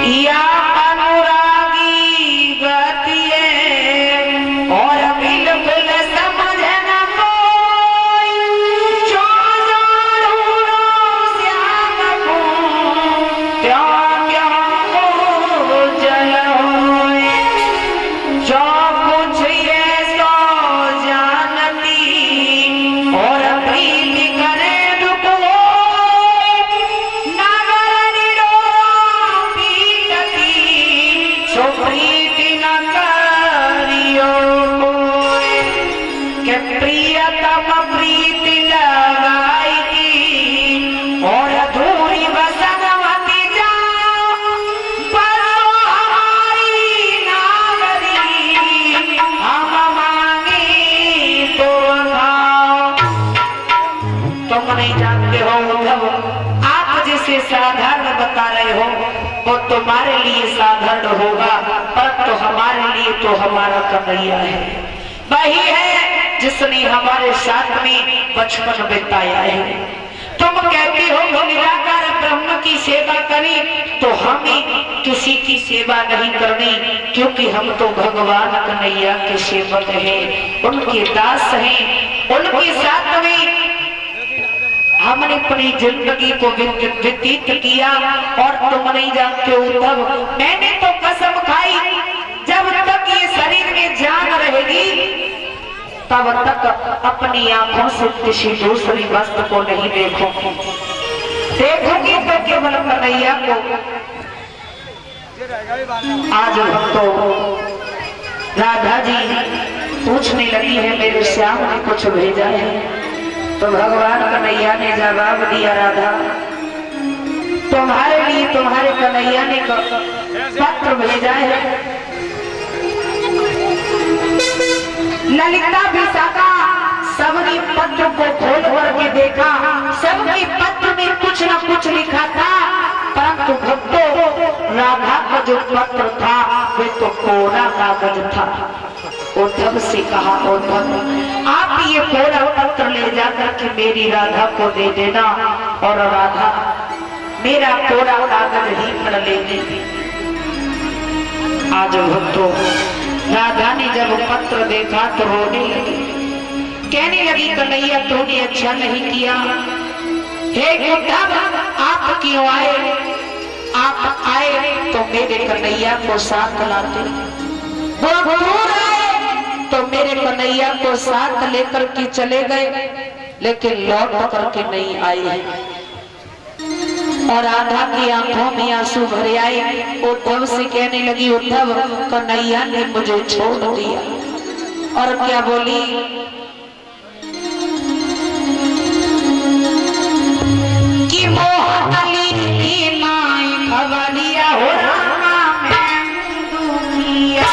या अनुरागी गतिए और बिल्कुल समझ न कोई जो जानो श्याम को त्यों त्यों जल होए जो कुछ ये सो जानती और प्रीति करे दुख होए नागर निरोरा पीटती सो प्रीति न करियो कोई के प्रियतम प्रीति लगाएगी और अधूरी बसनवती जाओ बसो हमारी नागरी हम मांगे तो खाओ। तुम नहीं जानते हो उद्धव, आप जिसे साधारण बता रहे हो वो तुम्हारे लिए साधारण होगा, परंतु हमारे लिए तो हमारा कन्हैया है, वही है जिसने हमारे साथ में बचपन बिताया है। तुम कहते हो कि निराकार ब्रह्म की सेवा करें, तो हमें किसी की सेवा नहीं करनी, क्योंकि हम तो भगवान कन्हैया के सेवक हैं, उनके दास हैं। उनके साथ में हमने अपनी जिंदगी को व्यतीत किया। और तुम नहीं जानते उद्धव, मैंने तो कसम खाई जब तक ये शरीर में जान रहेगी तब तक अपनी आंखों से किसी दूसरी वस्तु को नहीं देखूंगी। देखूंगी तो केवल कन्हैया को। आज हम तो राधा जी पूछने लगी है मेरे श्याम ने कुछ भेजा है, तो भगवान कन्हैया ने जवाब दिया, राधा तुम्हारे लिए तुम्हारे कन्हैया ने पत्र भेजा है। ललिता विशाखा सबने पत्र को खोल करके देखा, सबके पत्र में कुछ न कुछ लिखा था, परंतु भक्तों राधा का जो पत्र था वे तो कोरा कागज था। उद्धव से कहा, उद्धव आप ये कोरा पत्र ले जाकर के मेरी राधा को दे देना और राधा मेरा कोरा कागज ही पढ़ लेगी। आज भक्तों राधा ने जब पत्र देखा तो रोने लगी, कहने लगी कन्हैया तूने अच्छा नहीं किया, हे उद्धव आप क्यों आए? आप आए तो मेरे कन्हैया को साथ लाते, वो दूर आए तो मेरे कन्हैया को साथ लेकर के चले गए, लेकिन लौट करके नहीं आए हैं। और राधा की आंखों में आंसू भरे आए। उद्धव से कहने लगी, उद्धव कन्हैया ने मुझे छोड़ दिया। और क्या बोली, कि मोहतली की माई खबरिया हो रामा मैं दुखिया,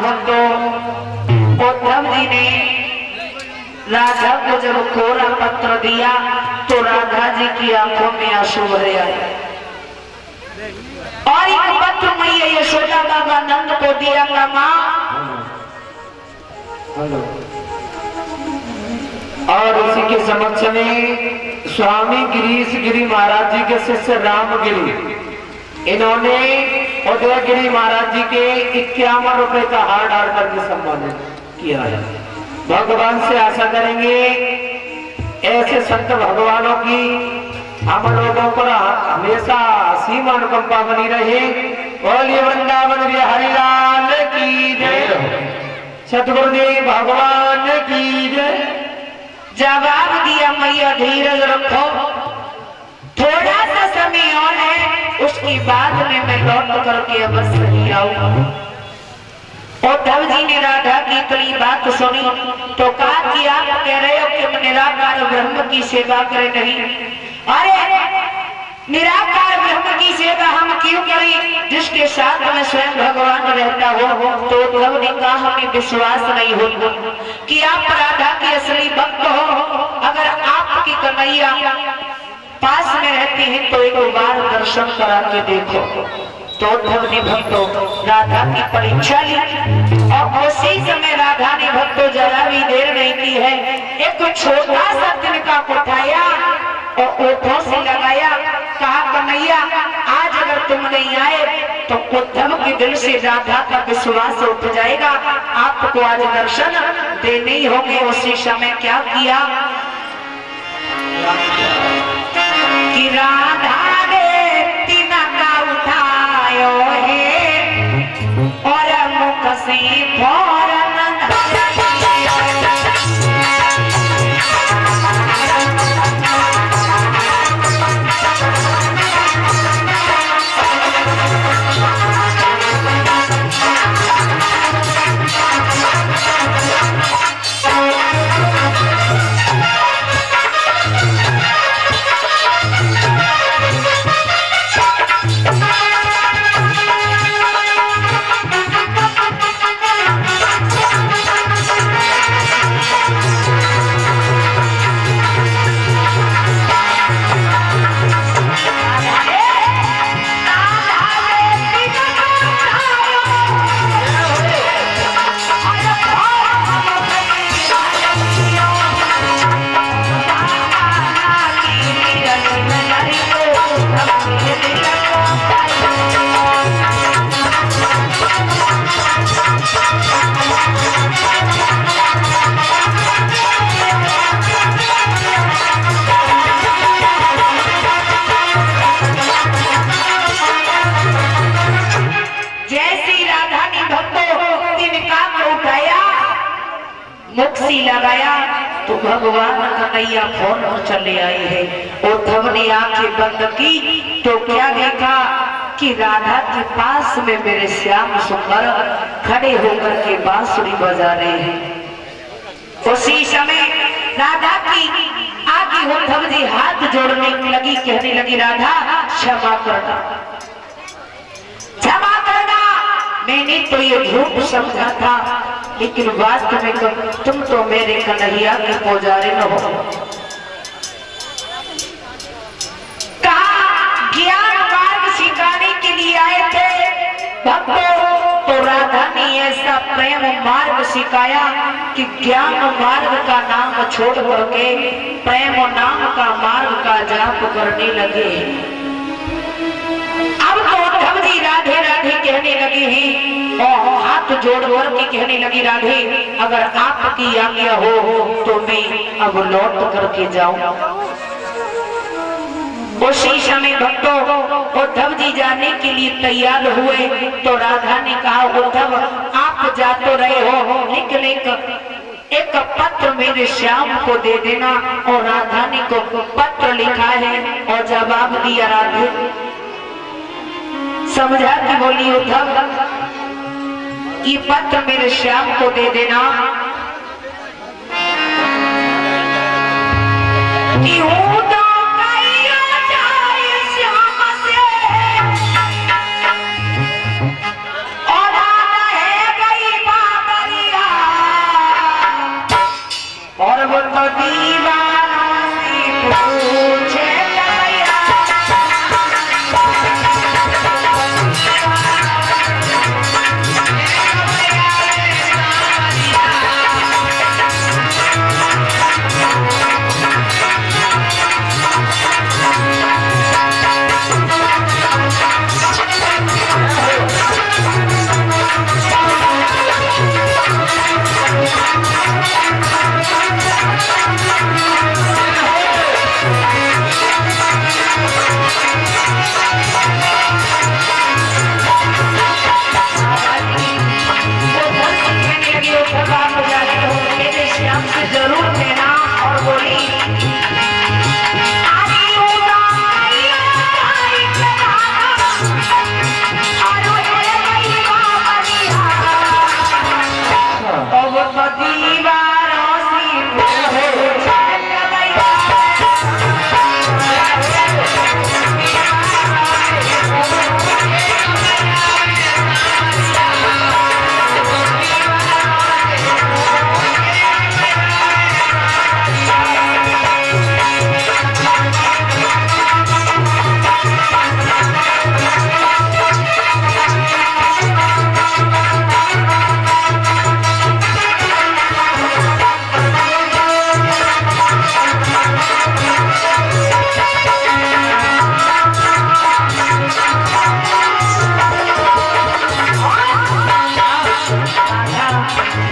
भक्तों, उद्धव जी ने राधा को जब कोरा पत्र दिया तो राधा जी की आंखों में आंसू भरे आए और एक पत्र मैया यशोदा बाबा नंद को दिया का मां। और उसी के समक्ष में स्वामी गिरीश गिरी महाराज जी के शिष्य रामगिरी, इन्होंने उदयगिरी महाराज जी के 51 रुपए का हार डाल करके सम्मानित किया है। भगवान से आशा करेंगे ऐसे संत भगवानों की हम लोगों पर हमेशा असीम अनुकंपा बनी रहे। बोलिए वृंदावन बिहारी लाल की जय, सतगुरुदेव भगवान की जय। जवाब दिया मैया धीरज रखो, थोड़ा सा समय और है, उसके बाद में मैं लौट करके अवश्य ही आऊंगा। उद्धव जी ने राधा की कड़ी बात सुनी तो कहा कि आप कह रहे हो कि निराकार ब्रह्म की सेवा करे नहीं। अरे निराकार ब्रह्म की सेवा हम क्यों करें जिसके साथ में स्वयं भगवान रहता हो। तो उद्धव ने कहा हमें विश्वास नहीं होता कि आप राधा के असली भक्त हो। अगर आपकी कन्हैया पास में रहती है तो एक बार दर्शन करा के देखो। तो उद्धव ने भक्तों राधा की परीक्षा ली और उसी समय राधा ने भक्तों जरा भी देर नहीं की है, एक छोटा सा तिनका उठाया और ओठों से लगाया, कहा कन्हैया आज अगर तुम नहीं आए तो उद्धव के दिल से राधा का विश्वास उठ जाएगा, आपको आज दर्शन देने ही होंगे। उसी समय क्या किया कि राधा ने तिनका उठायो है और मुख से फौरन मुक्सी लगाया तो भगवान कन्हैया फोन पर चले आए हैं। उद्धव ने आंखें बंद की तो क्या देखा कि राधा के पास में मेरे श्याम सुंदर खड़े होकर के बांसुरी बजा रहे हैं। उसी समय राधा की आगे उद्धव जी हाथ जोड़ने लगी, कहने लगी राधा क्षमा करना, क्षमा करना, मैंने तो ये झूठ समझा था, लेकिन वास्तव में तुम तो मेरे कन्हैया के पुजारी न हो। कहा ज्ञान मार्ग सिखाने के लिए आए थे भक्तों, तो राधा ने ऐसा प्रेम मार्ग सिखाया कि ज्ञान मार्ग का नाम छोड़ करके प्रेम नाम का मार्ग का जाप करने लगे। अब तो उद्धव जी राधे राधे कहने लगे हैं और हाथ जोड़ के कहने लगी राधे अगर आपकी आज्ञा हो तो मैं अब लौट करके जाऊं। उसी समय भक्तों उद्धव जी जाने के लिए तैयार हुए तो राधा ने कहा उद्धव आप जा तो रहे हो, लेकिन एक पत्र मेरे श्याम को दे देना। और राधा ने को पत्र लिखा है और जवाब दिया राधे, समझा कि बोली उद्धव ये पत्र मेरे श्याम को दे देना कि हूँ तो कहीं जाए श्याम से और है गई बात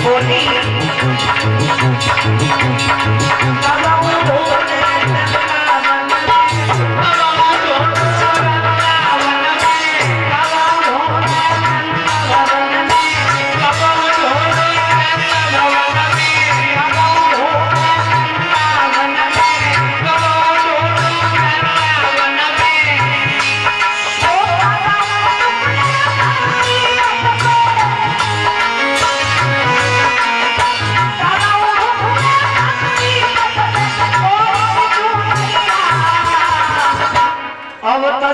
बोली अब तो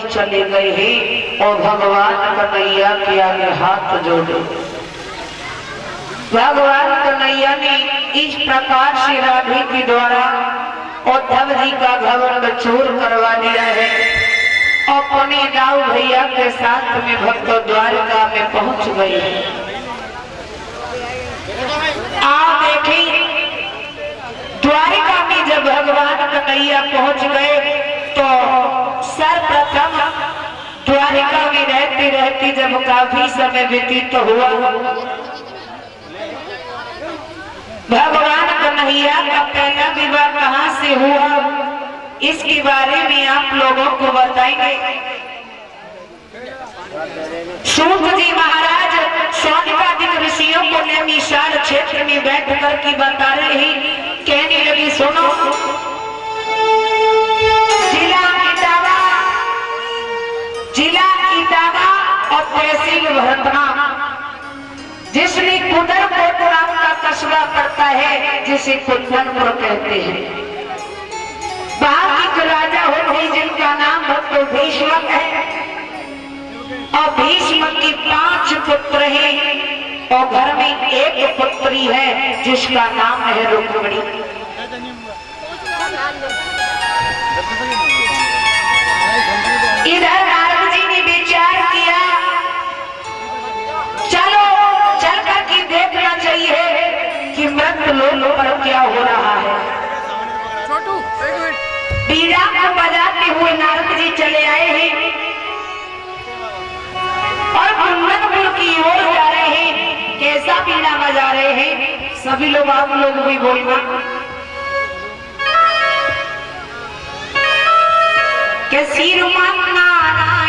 चले गए हैं और भगवान कन्हैया के आगे हाथ जोड़े। भगवान कन्हैया ने इस प्रकार से राधे के द्वारा उद्धव जी का घमंड चूर करवा दिया है। अपने दाऊ भैया के साथ में भक्त द्वारका में पहुंच गए हैं। आप देखें, द्वारका में जब भगवान कन्हैया पहुंच गए तो सर्वप्रथम द्वारिका में रहते रहते जब काफी समय व्यतीत हुआ, भगवान कन्हैया का पहला विवाह कहाँ से हुआ इसके बारे में आप लोगों को बताएंगे। सूत जी महाराज सौनिकादिक ऋषियों को नैमिषारण्य क्षेत्र में बैठ कर के बता रहे हैं। कहने लगी, सुनो, जिला इटावा और तहसील भरतना, जिसमें कुदरकोट नाम का कस्बा पड़ता है, जिसे कुंदनपुर कहते हैं। वहां एक राजा हो गई जिनका नाम भक्त भीष्म है और भीष्म की 5 पुत्र हैं और घर में एक पुत्री है जिसका नाम है रुक्मिणी। इधर नारद जी ने विचार किया, चलो चल करके देखना चाहिए कि मृत लोक पर क्या हो रहा है। बीड़ा को बजाते हुए नारद जी चले आए हैं और कुंदनपुर की ओर जा रहे हैं। कैसा बीड़ा बजा रहे हैं? सभी लोग, आप लोग भी बोलना। के श्रीमन नारायण